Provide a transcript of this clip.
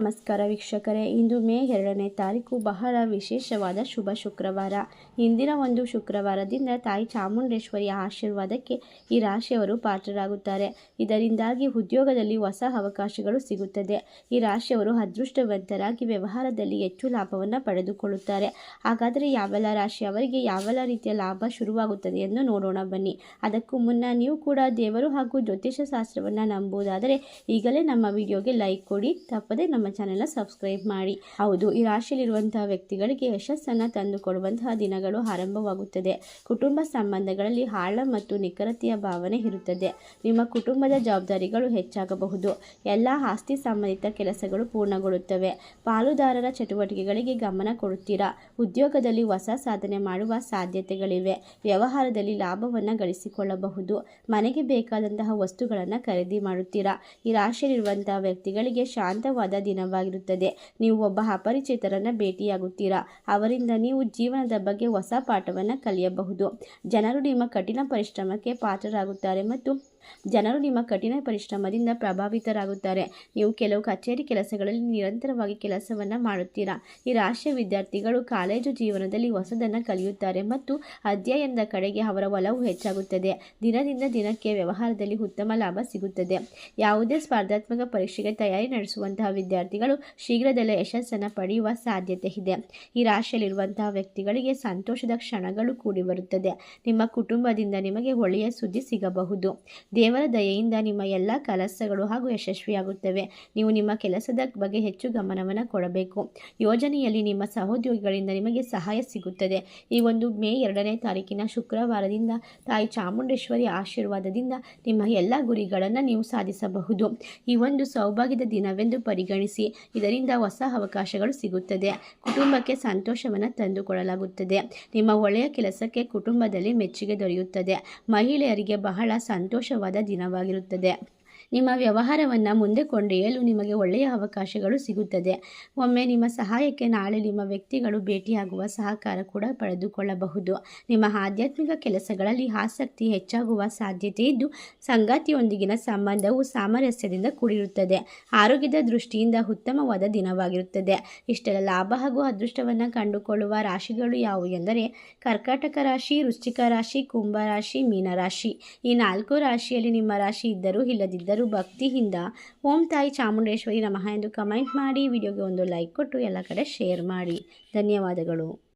ನಮಸ್ಕಾರ ವೀಕ್ಷಕರೇ, ಇಂದು ಮೇ 2ನೇ ತಾರೀಕು ಬಹಳ ವಿಶೇಷವಾದ ಶುಭ ಶುಕ್ರವಾರ. ಇಂದಿನ ಒಂದು ಶುಕ್ರವಾರದಿಂದ ತಾಯಿ ಚಾಮುಂಡೇಶ್ವರಿಯ ಆಶೀರ್ವಾದಕ್ಕೆ ಈ ರಾಶಿಯವರು ಪಾತ್ರರಾಗುತ್ತಾರೆ. ಇದರಿಂದಾಗಿ ಉದ್ಯೋಗದಲ್ಲಿ ಹೊಸ ಅವಕಾಶಗಳು ಸಿಗುತ್ತದೆ. ಈ ರಾಶಿಯವರು ಅದೃಷ್ಟವಂತರಾಗಿ ವ್ಯವಹಾರದಲ್ಲಿ ಹೆಚ್ಚು ಲಾಭವನ್ನು ಪಡೆದುಕೊಳ್ಳುತ್ತಾರೆ. ಹಾಗಾದರೆ ಯಾವೆಲ್ಲ ರಾಶಿಯವರಿಗೆ ಯಾವೆಲ್ಲ ರೀತಿಯ ಲಾಭ ಶುರುವಾಗುತ್ತದೆ ಎಂದು ನೋಡೋಣ ಬನ್ನಿ. ಅದಕ್ಕೂ ಮುನ್ನ ನೀವು ಕೂಡ ದೇವರು ಹಾಗೂ ಜ್ಯೋತಿಷ ಶಾಸ್ತ್ರವನ್ನು ನಂಬುವುದಾದರೆ ಈಗಲೇ ನಮ್ಮ ವಿಡಿಯೋಗೆ ಲೈಕ್ ಕೊಡಿ, ತಪ್ಪದೆ ನಮ್ಮ ಚಾನೆಲ್ನ ಸಬ್ಸ್ಕ್ರೈಬ್ ಮಾಡಿ. ಹೌದು, ಈ ರಾಶಿಯಲ್ಲಿರುವಂತಹ ವ್ಯಕ್ತಿಗಳಿಗೆ ಯಶಸ್ಸನ್ನು ತಂದುಕೊಡುವಂತಹ ದಿನಗಳು ಆರಂಭವಾಗುತ್ತದೆ. ಕುಟುಂಬ ಸಂಬಂಧಗಳಲ್ಲಿ ಆಳ ಮತ್ತು ನಿಖರತೆಯ ಭಾವನೆ ಇರುತ್ತದೆ. ನಿಮ್ಮ ಕುಟುಂಬದ ಜವಾಬ್ದಾರಿಗಳು ಹೆಚ್ಚಾಗಬಹುದು. ಎಲ್ಲ ಆಸ್ತಿ ಸಂಬಂಧಿತ ಕೆಲಸಗಳು ಪೂರ್ಣಗೊಳ್ಳುತ್ತವೆ. ಪಾಲುದಾರರ ಚಟುವಟಿಕೆಗಳಿಗೆ ಗಮನ ಕೊಡುತ್ತೀರಾ. ಉದ್ಯೋಗದಲ್ಲಿ ಹೊಸ ಸಾಧನೆ ಮಾಡುವ ಸಾಧ್ಯತೆಗಳಿವೆ. ವ್ಯವಹಾರದಲ್ಲಿ ಲಾಭವನ್ನು ಗಳಿಸಿಕೊಳ್ಳಬಹುದು. ಮನೆಗೆ ಬೇಕಾದಂತಹ ವಸ್ತುಗಳನ್ನು ಖರೀದಿ ಮಾಡುತ್ತೀರಾ. ಈ ರಾಶಿಯಲ್ಲಿರುವಂತಹ ವ್ಯಕ್ತಿಗಳಿಗೆ ಶಾಂತವಾದ ದಿನವಾಗಿರುತ್ತದೆ. ನೀವು ಒಬ್ಬ ಅಪರಿಚಿತರನ್ನು ಭೇಟಿಯಾಗುತ್ತೀರಾ. ಅವರಿಂದ ನೀವು ಜೀವನದ ಬಗ್ಗೆ ಹೊಸ ಪಾಠವನ್ನು ಕಲಿಯಬಹುದು. ಜನರು ನಿಮ್ಮ ಕಠಿಣ ಪರಿಶ್ರಮಕ್ಕೆ ಪಾತ್ರರಾಗುತ್ತಾರೆ ಮತ್ತು ಜನರು ನಿಮ್ಮ ಕಠಿಣ ಪರಿಶ್ರಮದಿಂದ ಪ್ರಭಾವಿತರಾಗುತ್ತಾರೆ. ನೀವು ಕೆಲವು ಕಚೇರಿ ಕೆಲಸಗಳಲ್ಲಿ ನಿರಂತರವಾಗಿ ಕೆಲಸವನ್ನು ಮಾಡುತ್ತೀರಾ. ಈ ರಾಶಿಯ ವಿದ್ಯಾರ್ಥಿಗಳು ಕಾಲೇಜು ಜೀವನದಲ್ಲಿ ಹೊಸದನ್ನು ಕಲಿಯುತ್ತಾರೆ ಮತ್ತು ಅಧ್ಯಯನದ ಕಡೆಗೆ ಅವರ ಒಲವು ಹೆಚ್ಚಾಗುತ್ತದೆ. ದಿನದಿಂದ ದಿನಕ್ಕೆ ವ್ಯವಹಾರದಲ್ಲಿ ಉತ್ತಮ ಲಾಭ ಸಿಗುತ್ತದೆ. ಯಾವುದೇ ಸ್ಪರ್ಧಾತ್ಮಕ ಪರೀಕ್ಷೆಗೆ ತಯಾರಿ ನಡೆಸುವಂತಹ ವಿದ್ಯಾರ್ಥಿಗಳು ಶೀಘ್ರದಲ್ಲೇ ಯಶಸ್ಸನ್ನು ಪಡೆಯುವ ಸಾಧ್ಯತೆ ಇದೆ. ಈ ರಾಶಿಯಲ್ಲಿರುವಂತಹ ವ್ಯಕ್ತಿಗಳಿಗೆ ಸಂತೋಷದ ಕ್ಷಣಗಳು ಕೂಡಿ ಬರುತ್ತದೆ. ನಿಮ್ಮ ಕುಟುಂಬದಿಂದ ನಿಮಗೆ ಒಳ್ಳೆಯ ಸುದ್ದಿ ಸಿಗಬಹುದು. ದೇವರ ದಯೆಯಿಂದ ನಿಮ್ಮ ಎಲ್ಲ ಕೆಲಸಗಳು ಹಾಗೂ ಯಶಸ್ವಿಯಾಗುತ್ತವೆ. ನೀವು ನಿಮ್ಮ ಕೆಲಸದ ಬಗ್ಗೆ ಹೆಚ್ಚು ಗಮನವನ್ನು ಕೊಡಬೇಕು. ಯೋಜನೆಯಲ್ಲಿ ನಿಮ್ಮ ಸಹೋದ್ಯೋಗಿಗಳಿಂದ ನಿಮಗೆ ಸಹಾಯ ಸಿಗುತ್ತದೆ. ಈ ಒಂದು ಮೇ 2ನೇ ತಾರೀಕಿನ ಶುಕ್ರವಾರದಿಂದ ತಾಯಿ ಚಾಮುಂಡೇಶ್ವರಿ ಆಶೀರ್ವಾದದಿಂದ ನಿಮ್ಮ ಎಲ್ಲ ಗುರಿಗಳನ್ನು ನೀವು ಸಾಧಿಸಬಹುದು. ಈ ಒಂದು ಸೌಭಾಗ್ಯದ ದಿನವೆಂದು ಪರಿಗಣಿಸಿ. ಇದರಿಂದ ಹೊಸ ಅವಕಾಶಗಳು ಸಿಗುತ್ತದೆ. ಕುಟುಂಬಕ್ಕೆ ಸಂತೋಷವನ್ನು ತಂದುಕೊಡಲಾಗುತ್ತದೆ. ನಿಮ್ಮ ಒಳ್ಳೆಯ ಕೆಲಸಕ್ಕೆ ಕುಟುಂಬದಲ್ಲಿ ಮೆಚ್ಚುಗೆ ದೊರೆಯುತ್ತದೆ. ಮಹಿಳೆಯರಿಗೆ ಬಹಳ ಸಂತೋಷವಾದ ದಿನವಾಗಿರುತ್ತದೆ. ನಿಮ್ಮ ವ್ಯವಹಾರವನ್ನು ಮುಂದೆ ಕೊಂಡೊಯ್ಯಲು ನಿಮಗೆ ಒಳ್ಳೆಯ ಅವಕಾಶಗಳು ಸಿಗುತ್ತದೆ. ಒಮ್ಮೆ ನಿಮ್ಮ ಸಹಾಯಕ್ಕೆ ನಾಳೆ ನಿಮ್ಮ ವ್ಯಕ್ತಿಗಳು ಭೇಟಿಯಾಗುವ ಸಹಕಾರ ಕೂಡ ಪಡೆದುಕೊಳ್ಳಬಹುದು. ನಿಮ್ಮ ಆಧ್ಯಾತ್ಮಿಕ ಕೆಲಸಗಳಲ್ಲಿ ಆಸಕ್ತಿ ಹೆಚ್ಚಾಗುವ ಸಾಧ್ಯತೆ ಇದ್ದು ಸಂಗಾತಿಯೊಂದಿಗಿನ ಸಂಬಂಧವು ಸಾಮರಸ್ಯದಿಂದ ಕೂಡಿರುತ್ತದೆ. ಆರೋಗ್ಯದ ದೃಷ್ಟಿಯಿಂದ ಉತ್ತಮವಾದ ದಿನವಾಗಿರುತ್ತದೆ. ಇಷ್ಟೆಲ್ಲ ಲಾಭ ಹಾಗೂ ಅದೃಷ್ಟವನ್ನು ಕಂಡುಕೊಳ್ಳುವ ರಾಶಿಗಳು ಯಾವುವು ಎಂದರೆ ಕರ್ಕಾಟಕ ರಾಶಿ, ವೃಶ್ಚಿಕ ರಾಶಿ, ಕುಂಭ ರಾಶಿ, ಮೀನರಾಶಿ. ಈ 4 ರಾಶಿಯಲ್ಲಿ ನಿಮ್ಮ ರಾಶಿ ಇದ್ದರೂ ಇಲ್ಲದಿದ್ದರೂ ಭಕ್ತಿಯಿಂದ ಓಂ ತಾಯಿ ಚಾಮುಂಡೇಶ್ವರಿ ನಮಃ ಎಂದು ಕಮೆಂಟ್ ಮಾಡಿ. ವಿಡಿಯೋಗೆ ಒಂದು ಲೈಕ್ ಕೊಟ್ಟು ಎಲ್ಲ ಕಡೆ ಶೇರ್ ಮಾಡಿ. ಧನ್ಯವಾದಗಳು.